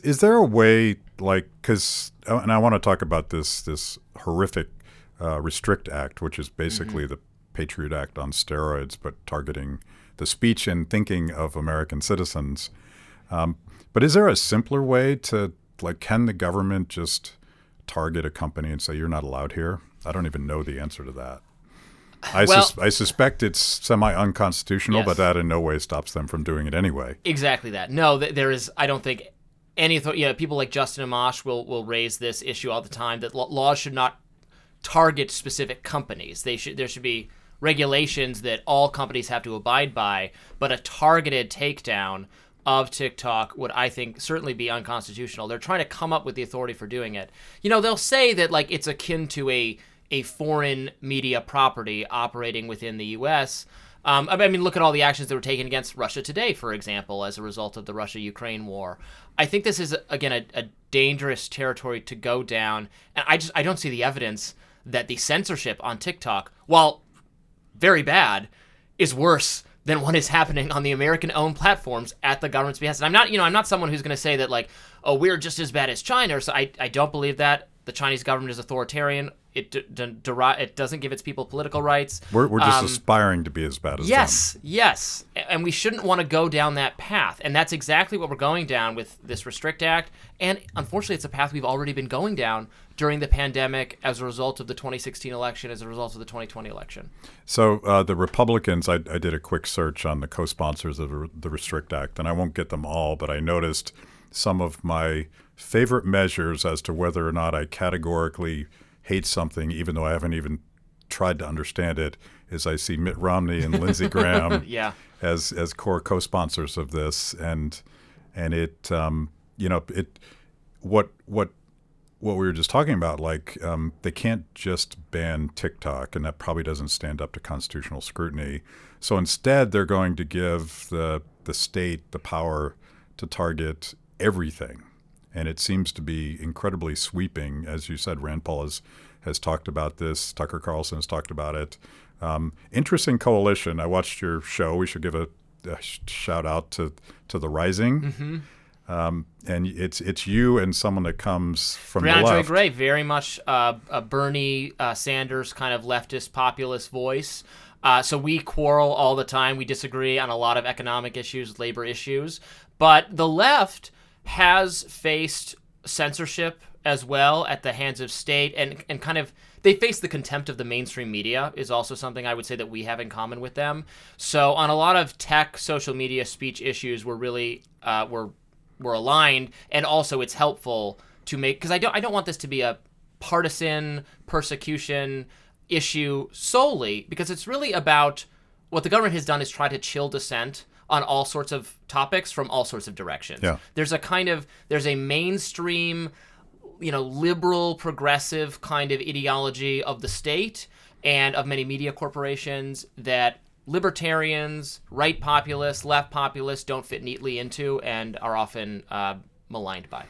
Is there a way, like, because, and I want to talk about this horrific Restrict Act, which is basically the Patriot Act on steroids, but targeting the speech and thinking of American citizens. But is there a simpler way to, like, can the government just target a company and say, you're not allowed here? I don't even know the answer to that. I suspect it's semi-unconstitutional, but that in no way stops them from doing it anyway. Exactly that. No, there is, I don't think, any people like Justin Amash will raise this issue all the time, that laws should not target specific companies. There should be regulations that all companies have to abide by, but a targeted takedown of TikTok would, I think, certainly be unconstitutional. They're trying to come up with the authority for doing it. They'll say that, like, it's akin to a foreign media property operating within the U.S. I mean, look at all the actions that were taken against Russia Today, for example, as a result of the Russia-Ukraine war. I think this is, again, a dangerous territory to go down, and I don't see the evidence that the censorship on TikTok, while very bad, is worse than what is happening on the American-owned platforms at the government's behest. And I'm not someone who's going to say that, like, oh, we're just as bad as China. So I don't believe that. The Chinese government is authoritarian. It doesn't give its people political rights. We're just aspiring to be as bad as them. Yes. And we shouldn't want to go down that path. And that's exactly what we're going down with this Restrict Act. And unfortunately, it's a path we've already been going down during the pandemic as a result of the 2016 election, as a result of the 2020 election. So the Republicans, I did a quick search on the co-sponsors of the Restrict Act, and I won't get them all, but I noticed some of my favorite measures as to whether or not I categorically hate something, even though I haven't even tried to understand it, is I see Mitt Romney and Lindsey Graham as core co-sponsors of this, and it what we were just talking about, like they can't just ban TikTok, and that probably doesn't stand up to constitutional scrutiny. So instead, they're going to give the state the power to target everything. And it seems to be incredibly sweeping. As you said, Rand Paul has talked about this. Tucker Carlson has talked about it. Interesting coalition. I watched your show. We should give a shout out to The Rising. And it's you and someone that comes from the left. Gray, very much a Bernie Sanders kind of leftist populist voice. So we quarrel all the time. We disagree on a lot of economic issues, labor issues. But the left has faced censorship as well at the hands of state, and kind of they face the contempt of the mainstream media is also something I would say that we have in common with them. So on a lot of tech, social media, speech issues, we're really we're aligned, and also it's helpful to make, because I don't want this to be a partisan persecution issue solely, because it's really about what the government has done is try to chill dissent on all sorts of topics from all sorts of directions. Yeah. There's a mainstream, liberal, progressive kind of ideology of the state and of many media corporations that libertarians, right populists, left populists don't fit neatly into and are often maligned by.